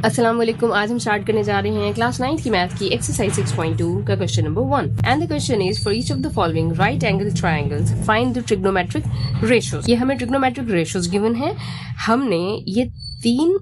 अस्सलाम वालेकुम। आज हम स्टार्ट करने जा रहे हैं क्लास 9 की मैथ की एक्सरसाइज 6.2 का question number 1 and the question is for each of the following right angle triangles find the trigonometric ratios. ये हमें ट्रिग्नोमेट्रिक रेशियोज गिवन है। हमने ये 3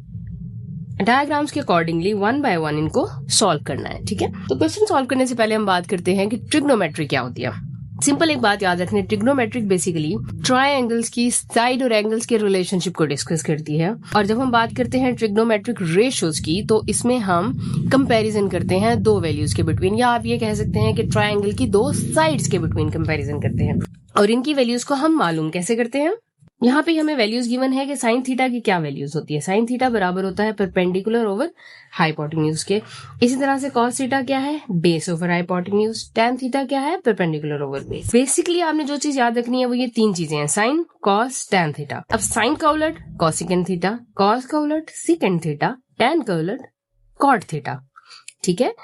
डायग्राम्स के अकॉर्डिंगली 1 बाय 1 इनको सॉल्व करना है। ठीक है, तो क्वेश्चन सॉल्व करने से पहले हम बात करते हैं कि ट्रिग्नोमेट्री क्या होती है। सिंपल एक बात याद रखनी, ट्रिग्नोमेट्रिक बेसिकली ट्रायंगल्स की साइड और एंगल्स के रिलेशनशिप को डिस्कस करती है। और जब हम बात करते हैं ट्रिग्नोमेट्रिक रेशियोज की, तो इसमें हम कंपैरिजन करते हैं दो वैल्यूज के बिटवीन, या आप ये कह सकते हैं कि ट्रायंगल की दो साइड्स के बिटवीन कंपैरिजन करते हैं। और इनकी वैल्यूज को हम मालूम कैसे करते हैं। यहाँ पे हमें वैल्यूज गिवन है कि साइन थीटा की क्या वैल्यूज होती है। साइन थीटा बराबर होता है परपेंडिकुलर ओवर हाइपोटेन्यूज के। इसी तरह से कॉस थीटा क्या है, base over hypotenuse. Tan theta क्या है, परपेंडिकुलर ओवर बेस। बेसिकली आपने जो चीज याद रखनी है वो ये 3 चीजें हैं, साइन, कॉस, टैन थीटा। अब साइन का उलट कॉसिकेंट थीटा, कॉस का उलट सीकेंट थीटा, टैन का उलट कॉट थीटा। ठीक है,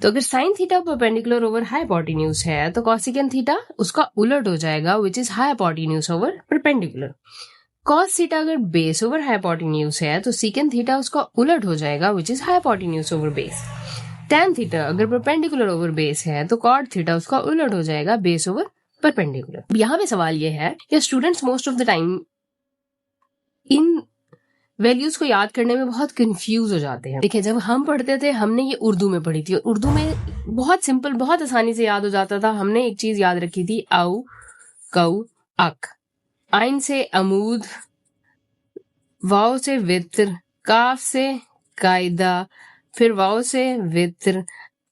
तो अगर sign theta perpendicular over hypotenuse है तो कॉसिकेंट थीटा उसका उलट हो जाएगा, which is hypotenuse over perpendicular. Cos theta अगर बेस ओवर हाइपोटेन्यूज है तो सीकेंट थीटा उसका उलट हो जाएगा, which is hypotenuse over base. Tan theta अगर परपेंडिकुलर ओवर बेस है तो कॉट थीटा उसका उलट हो जाएगा, बेस ओवर परपेंडिकुलर। यहाँ पे सवाल ये है कि students most of the time in values को याद करने में बहुत कंफ्यूज हो जाते हैं। देखिए, जब हम पढ़ते थे हमने ये उर्दू में पढ़ी थी, उर्दू में बहुत सिंपल, बहुत आसानी से याद हो जाता था। हमने एक चीज याद रखी थी, औ कौ अक। आइन से अमूद, वाव से वित्र, काफ से कायदा, फिर वाव से वित्र,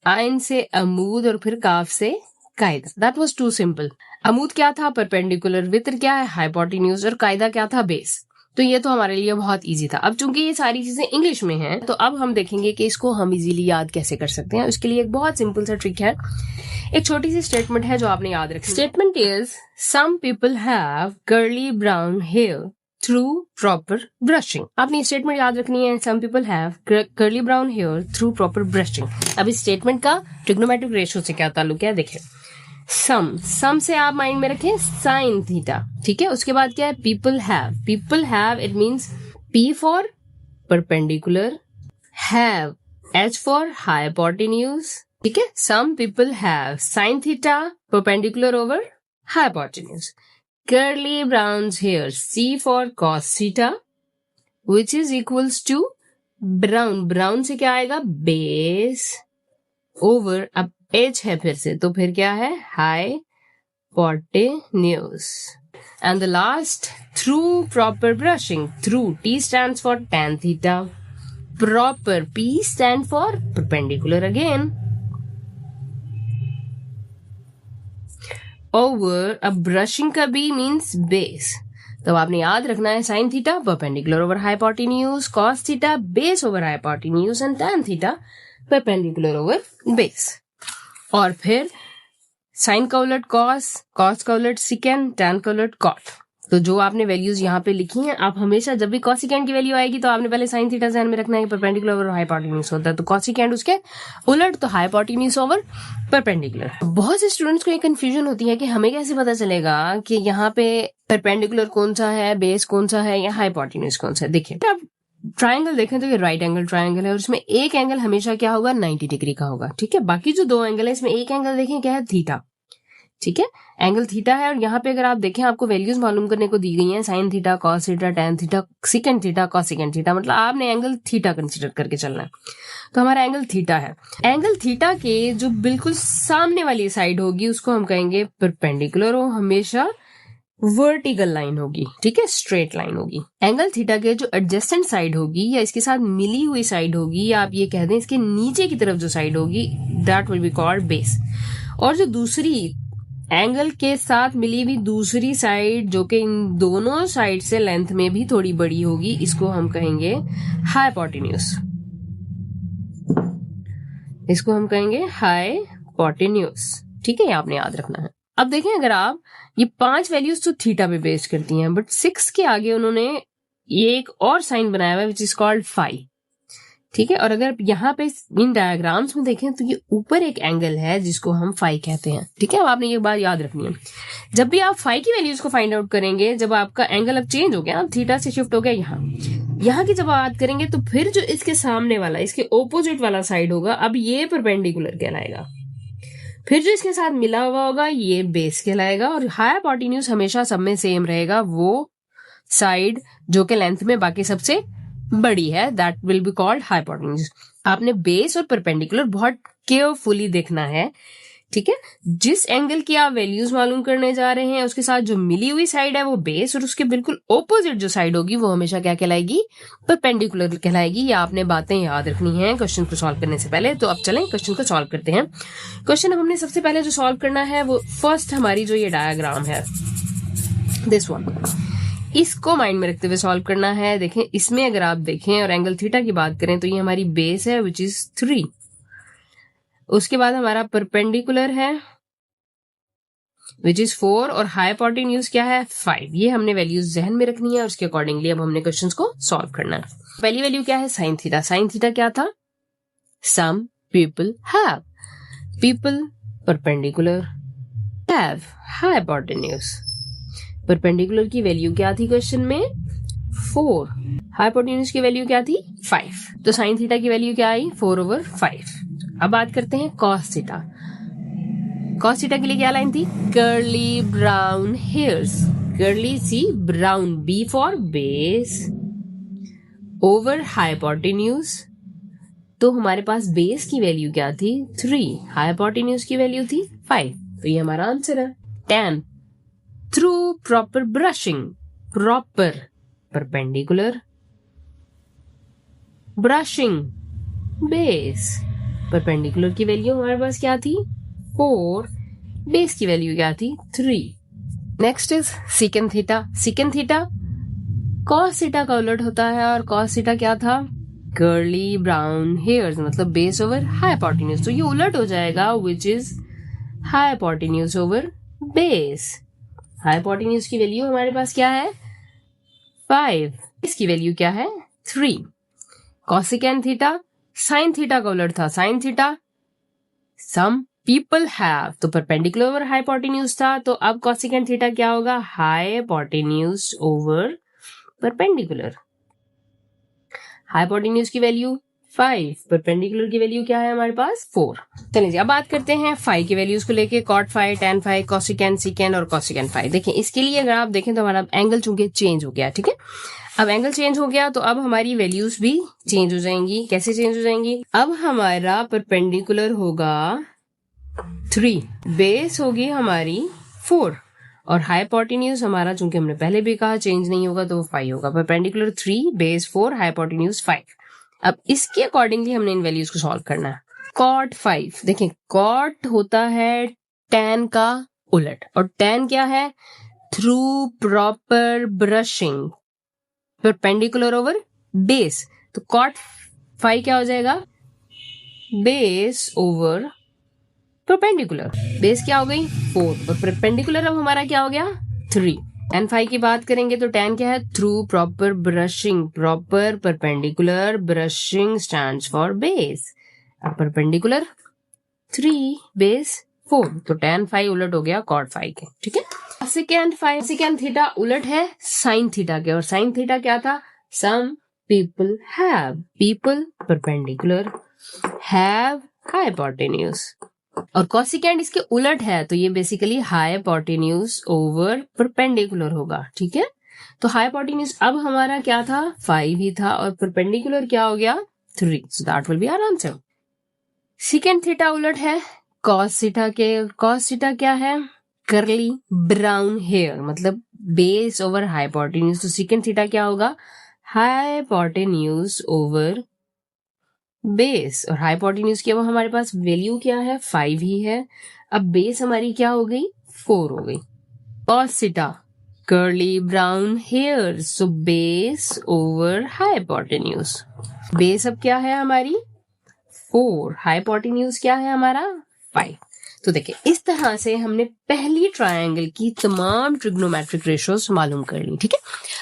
आइन से अमूद और फिर काफ से कायदा। That was too simple. अमूद क्या था, परपेंडिकुलर, वित्र क्या है, हाइपोटेन्यूज, और कायदा क्या था, बेस। तो ये तो हमारे लिए बहुत इजी था। अब चूंकि ये सारी चीजें इंग्लिश में हैं, तो अब हम देखेंगे कि इसको हम इजीली याद कैसे कर सकते हैं। उसके लिए एक बहुत सिंपल सा ट्रिक है, एक छोटी सी स्टेटमेंट है जो आपने याद रखी। Statement is some people have curly brown hair through proper brushing. आपने ये स्टेटमेंट याद रखनी है, some people have curly brown hair through proper brushing. अब इस स्टेटमेंट का ट्रिग्नोमेट्रिक रेशियो से क्या ताल्लुक है, देखिए। सम से आप माइंड में रखें साइन थीटा। ठीक है, उसके बाद क्या है, people have it means P for perpendicular, have H for hypotenuse. ठीक है, some people have sine theta perpendicular over hypotenuse. Curly brown hair, C for cos theta which is equals to brown से क्या आएगा, base over, अब H है फिर से, तो फिर क्या है, hypotenuse. And the last, through proper brushing. Through, T stands for tan theta, proper, P stand for perpendicular again, over, अब ब्रशिंग का बी मीन्स बेस। तो आपने याद रखना है sine theta perpendicular over hypotenuse, cos theta base over hypotenuse, and tan theta perpendicular over base. और फिर sign का उलट कॉस, कॉस का उलट सिकेंड, टैन का उलट कॉट। तो जो आपने वैल्यूज यहाँ पे लिखी हैं, आप हमेशा जब भी कॉसिकेंड की वैल्यू आएगी तो आपने पहले साइन थीटा ध्यान में रखना है, परपेंडिकुलर ओवर हाइपोटेन्यूज होता है, तो कॉसिकेंड उसके उलट, तो हाइपोटेन्यूज ओवर परपेंडिकुलर। बहुत से स्टूडेंट्स को ये कंफ्यूजन होती है कि हमें कैसे पता चलेगा कि यहाँ पे परपेंडिकुलर कौन सा है, बेस कौन सा है, या हाइपोटेन्यूज कौन सा है। देखिए, आप ट्रायंगल देखें तो ये राइट एंगल ट्रायंगल है, और इसमें एक एंगल हमेशा क्या होगा, 90 डिग्री का होगा। ठीक है, बाकी जो 2 एंगल है, इसमें एक एंगल देखें क्या है, थीटा। ठीक है, एंगल थीटा है। और यहाँ पे अगर आप देखें, आपको वैल्यूज मालूम करने को दी गई हैं, sine theta, cos theta, tan theta, secant theta, cosecant theta, मतलब आपने एंगल थीटा कंसीडर करके चलना है। तो हमारा एंगल थीटा है। एंगल थीटा के जो बिल्कुल सामने वाली साइड होगी उसको हम कहेंगे परपेंडिकुलर, और हमेशा वर्टिकल लाइन होगी। ठीक है, स्ट्रेट लाइन होगी। एंगल थीटा के जो एडजेसेंट साइड होगी, या इसके साथ मिली हुई साइड होगी, या आप ये कह दें इसके नीचे की तरफ जो साइड होगी, that will be called base. और जो दूसरी एंगल के साथ मिली हुई दूसरी साइड, जो कि इन दोनों साइड से लेंथ में भी थोड़ी बड़ी होगी, इसको हम कहेंगे हाइपोटेन्यूज। इसको हम कहेंगे हाइपोटेन्यूज। ठीक है, ये आपने याद रखना है। अब देखें, अगर आप ये 5 वैल्यूज तो थीटा पे बेस्ड करती हैं, बट 6 के आगे उन्होंने ये एक और साइन बनाया हुआ है विच इज कॉल्ड फाई। ठीक है, और अगर यहाँ पे इन डायग्राम्स में देखें तो ये ऊपर एक एंगल है जिसको हम फाई कहते हैं। ठीक है, अब आपने ये बात याद रखनी है, जब भी आप फाई की वैल्यूज को फाइंड आउट करेंगे, जब आपका एंगल अब चेंज हो गया, अब थीटा से शिफ्ट हो गया यहाँ, यहाँ की जब बात करेंगे तो फिर जो इसके सामने वाला, इसके ओपोजिट वाला साइड होगा, अब ये परपेंडिकुलर कहलाएगा। फिर जो इसके साथ मिला हुआ होगा ये बेस कहलाएगा। और हाइपोटेन्यूज हमेशा सब में सेम रहेगा, वो साइड जो कि लेंथ में बाकी सबसे बड़ी है, that will be called hypotenuse. आपने बेस और परपेंडिकुलर बहुत केयरफुली देखना है, ठीक है। जिस एंगल की आप वैल्यूज मालूम करने जा रहे हैं उसके साथ जो मिली हुई साइड है वो बेस, और उसके बिल्कुल ऑपोजिट जो साइड होगी वो हमेशा क्या कहलाएगी, परपेंडिकुलर कहलाएगी। ये आपने बातें याद रखनी है क्वेश्चन को सॉल्व करने से पहले। तो अब चलें क्वेश्चन को सॉल्व करते हैं। क्वेश्चन अब हमने सबसे पहले जो सॉल्व करना है वो फर्स्ट हमारी जो ये डायग्राम है, दिस वन, इसको माइंड में रखते हुए सॉल्व करना है। देखें, इसमें अगर आप देखें और एंगल थीटा की बात करें तो ये हमारी बेस है विच इज 3। उसके बाद हमारा परपेंडिकुलर है विच इज 4 और हाइपोटेन्यूज क्या है 5। ये हमने वैल्यूज जहन में रखनी है और उसके अकॉर्डिंगली अब हमने क्वेश्चंस को सॉल्व करना है। पहली वैल्यू क्या है, साइन थीटा। साइन थीटा क्या था, some people have, people perpendicular, have hypotenuse. Perpendicular की वैल्यू क्या थी क्वेश्चन में, 4, हाइपोटेन्यूज की वैल्यू क्या थी 5। तो साइन थीटा की वैल्यू क्या आई, 4/5। अब बात करते हैं कॉस थीटा। कॉस थीटा के लिए क्या लाइन थी, curly brown hairs, curly C brown, B for base, over hypotenuse. तो हमारे पास बेस की वैल्यू क्या थी 3, हाइपोटेन्यूज की वैल्यू थी 5। तो ये हमारा आंसर है। tan through proper brushing, proper perpendicular, brushing base, perpendicular की वैल्यू हमारे पास क्या थी 4, बेस की वैल्यू क्या थी 3। Next is secant theta. Secant theta cos theta का उलट होता है और कॉस थीटा क्या था, कर्ली ब्राउन हेयर्स, मतलब बेस ओवर हाइपोटेन्यूज। तो ये उलट हो जाएगा which is hypotenuse over base. Hypotenuse की वैल्यू हमारे पास क्या है 5, इसकी वैल्यू क्या है 3। कॉसिकेंट थीटा साइन थीटा का उलट था, sine theta some people have, तो परपेंडिकुलर ओवर हाइपोटेन्यूज था। तो अब कॉसिकेंट थीटा क्या होगा, हाइपोटेन्यूज ओवर परपेंडिकुलर। हाइपोटेन्यूज की वैल्यू 5, परपेंडिकुलर की वैल्यू क्या है हमारे पास 4। चलिए जी अब बात करते हैं फाई की वैल्यूज को लेके, cot phi, tan phi, cosecant, secant और कॉसिकेंट फाई। देखिए इसके लिए अगर आप देखें तो हमारा एंगल चूंकि चेंज हो गया, ठीक है। अब एंगल चेंज हो गया तो अब हमारी वैल्यूज भी चेंज हो जाएंगी। कैसे चेंज हो जाएंगी, अब हमारा परपेंडिकुलर होगा 3, बेस होगी हमारी 4 और हाइपोटेन्यूज हमारा चूंकि हमने पहले भी कहा चेंज नहीं होगा तो वो 5 होगा। Perpendicular 3, base 4, hypotenuse 5। अब इसके अकॉर्डिंगली हमने इन वैल्यूज को सॉल्व करना है। कॉट 5, देखें कॉट होता है टैन का उलट और टैन क्या है, through proper brushing, perpendicular over base. तो कॉट 5 क्या हो जाएगा, बेस ओवर परपेंडिकुलर। बेस क्या हो गई 4 और परपेंडिकुलर अब हमारा क्या हो गया 3। एंड 5 की बात करेंगे तो टैन क्या है, through proper brushing, proper perpendicular brushing stands for base. अब परपेंडिकुलर 3, बेस 4, तो टैन 5 उलट हो गया कॉट 5 के, ठीक है। सेकेंड 5, सेकेंड थीटा उलट है साइन थीटा के और साइन थीटा क्या था, some people have, people perpendicular, have hypotenuse. और कॉसिकेंट इसके उलट है तो ये बेसिकली हाइपोटेन्यूज ओवर परपेंडिकुलर होगा, ठीक है। तो हाइपोटेन्यूज अब हमारा क्या था 5 ही था और परपेंडिकुलर क्या हो गया 3, so that will be our answer. Secant theta उलट है कॉस थीटा के, कॉस थीटा क्या है, कर्ली ब्राउन हेयर, मतलब बेस ओवर हाइपोटेन्यूज। तो सेकेंड थीटा क्या होगा, हाइपोटेन्यूज ओवर बेस और हाइपोटेन्यूज की अब हमारे पास वैल्यू क्या है 5 ही है। अब बेस हमारी क्या हो गई 4 हो गई। Cos theta curly brown hair, so base over hypotenuse. Base अब क्या है हमारी 4, हाइपोटेन्यूज क्या है हमारा 5। तो देखिए इस तरह से हमने पहली ट्रायंगल की तमाम ट्रिग्नोमेट्रिक रेशियोज मालूम कर ली, ठीक है।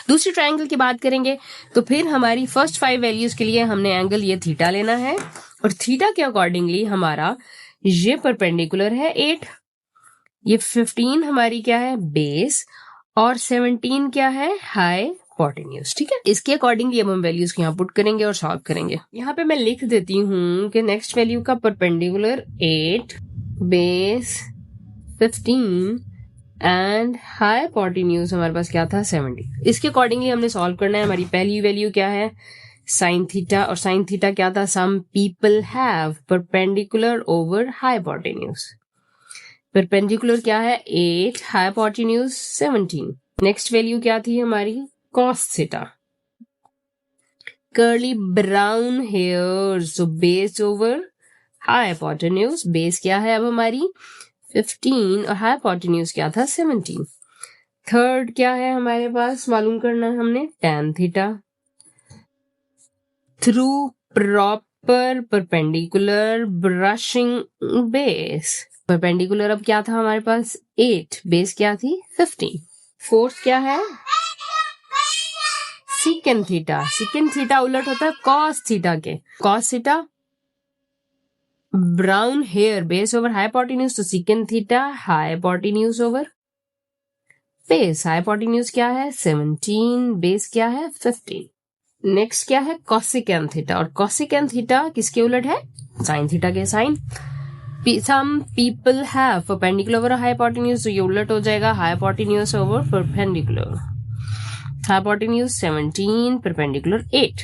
दूसरी ट्रायंगल की बात करेंगे तो फिर हमारी फर्स्ट 5 वैल्यूज के लिए हमने एंगल ये थीटा लेना है और थीटा के अकॉर्डिंगली हमारा ये परपेंडिकुलर है 8, ये 15 हमारी क्या है बेस और 17 क्या है हाइपोटेन्यूज। हाइपोटेन्यूज। ठीक है, इसके अकॉर्डिंगली अब हम वैल्यूज को यहाँ पुट करेंगे और सॉल्व करेंगे। यहाँ पे मैं लिख देती हूँ कि नेक्स्ट वैल्यू का परपेंडिकुलर 8 बेस 15 एंड हाइपोटेन्यूज हमारे पास क्या था 70। इसके अकॉर्डिंगली हमने सॉल्व करना है। हमारी पहली वैल्यू क्या है साइन थीटा, और साइन थीटा क्या था some people have perpendicular over hypotenuse. Perpendicular क्या है 8, हाइपोटेन्यूज 17। नेक्स्ट वैल्यू क्या थी हमारी cos theta. Curly brown hairs, सो बेस ओवर हाइपोटेन्यूज, बेस क्या है अब हमारी 15 और हाइपोटेन्यूज क्या था 17। थर्ड क्या है हमारे पास मालूम करना है हमने tan theta through proper perpendicular brushing base. Perpendicular अब क्या था हमारे पास 8, बेस क्या थी 15। फोर्थ क्या है सीकेंड थीटा। सीकेंड थीटा उलट होता है कॉस थीटा के। Cos theta brown hair base over hypotenuse, तो secant theta hypotenuse over base. Hypotenuse क्या है 17, बेस क्या है 15। नेक्स्ट क्या है कॉसिकेन थीटा, और कॉसिकेन थीटा किसके उलट है साइन थीटा के। Sine some people have perpendicular over hypotenuse, तो ये उलट हो जाएगा hypotenuse over perpendicular. Hypotenuse 17, perpendicular 8।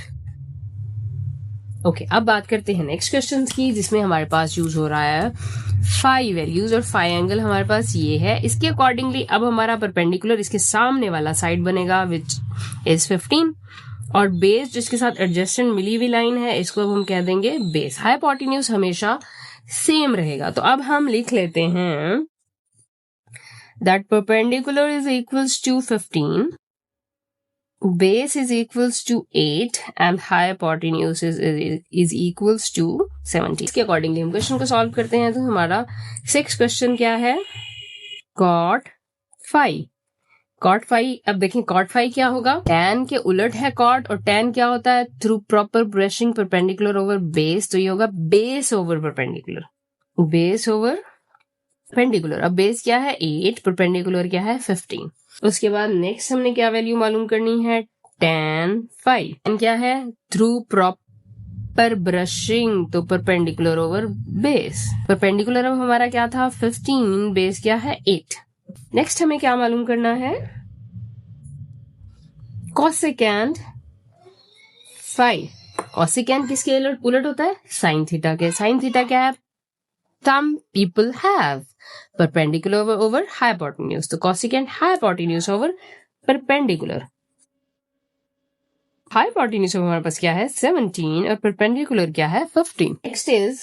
Okay, अब बात करते हैं नेक्स्ट क्वेश्चन की, जिसमें हमारे पास यूज हो रहा है फाई वैल्यूज और फाई एंगल हमारे पास ये है। इसके अकॉर्डिंगली अब हमारा परपेंडिकुलर इसके सामने वाला साइड बनेगा विच इज 15, और बेस जिसके साथ एडजेसेंट मिली हुई लाइन है इसको अब हम कह देंगे बेस। हाइपोटेन्यूज हमेशा सेम रहेगा, तो अब हम लिख लेते हैं that perpendicular is equals to 15, base is equals to 8 and hypotenuse is equals to 70। इसके अकॉर्डिंगली हम क्वेश्चन को सॉल्व करते हैं। तो हमारा 6 क्वेश्चन क्या है cot phi। cot phi, अब देखें cot phi क्या होगा tan के उलट है cot, और tan क्या होता है through proper brushing perpendicular over base, तो ये होगा base over perpendicular. Base over perpendicular, अब बेस क्या है 8, परपेंडिकुलर क्या है 15। उसके बाद नेक्स्ट हमने क्या वैल्यू मालूम करनी है tan phi। tan क्या है थ्रू प्रॉपर ब्रशिंग, तो परपेंडिकुलर ओवर बेस। परपेंडिकुलर अब हमारा क्या था 15, बेस क्या है 8। नेक्स्ट हमें क्या मालूम करना है cosecant phi। cosecant किसके उलट होता है साइन थीटा के। साइन थीटा क्या है some people have perpendicular over hypotenuse, तो cosecant hypotenuse over perpendicular। hypotenuse हमारे पास क्या है 17 और perpendicular क्या है 15। next is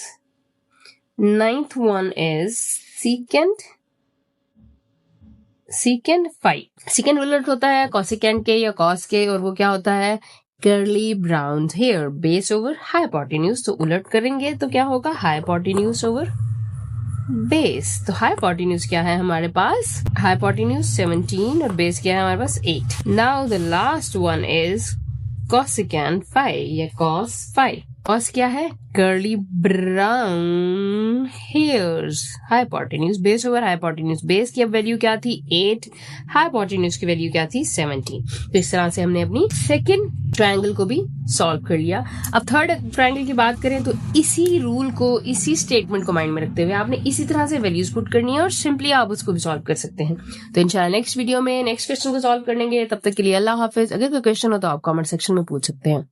9th one is secant phi। secant उलट होता है cosecant के या cos के, और वो क्या होता है curly brown hair base over hypotenuse, तो उलट करेंगे तो क्या होगा हाइपोटेन्यूज ओवर बेस। तो हाइपोटेन्यूज क्या है हमारे पास हाइपोटेन्यूज 17 और बेस क्या है हमारे पास 8। Now the last one is cosecant phi या cos phi। cos क्या है curly brown hairs hypotenuse base over hypotenuse. Base की अब वैल्यू क्या थी 8, हाइपोटेन्यूज की वैल्यू क्या थी 17। तो इस तरह से हमने अपनी सेकंड ट्रायंगल को भी सॉल्व कर लिया। अब थर्ड ट्रायंगल की बात करें तो इसी रूल को, इसी स्टेटमेंट को माइंड में रखते हुए आपने इसी तरह से वैल्यूज पुट करनी है और सिंपली आप उसको भी सॉल्व कर सकते हैं। तो इंशाल्लाह नेक्स्ट वीडियो में नेक्स्ट क्वेश्चन को सॉल्व करेंगे। तब तक के लिए अल्लाह हाफिज। अगर कोई क्वेश्चन हो तो आप कमेंट सेक्शन में पूछ सकते हैं।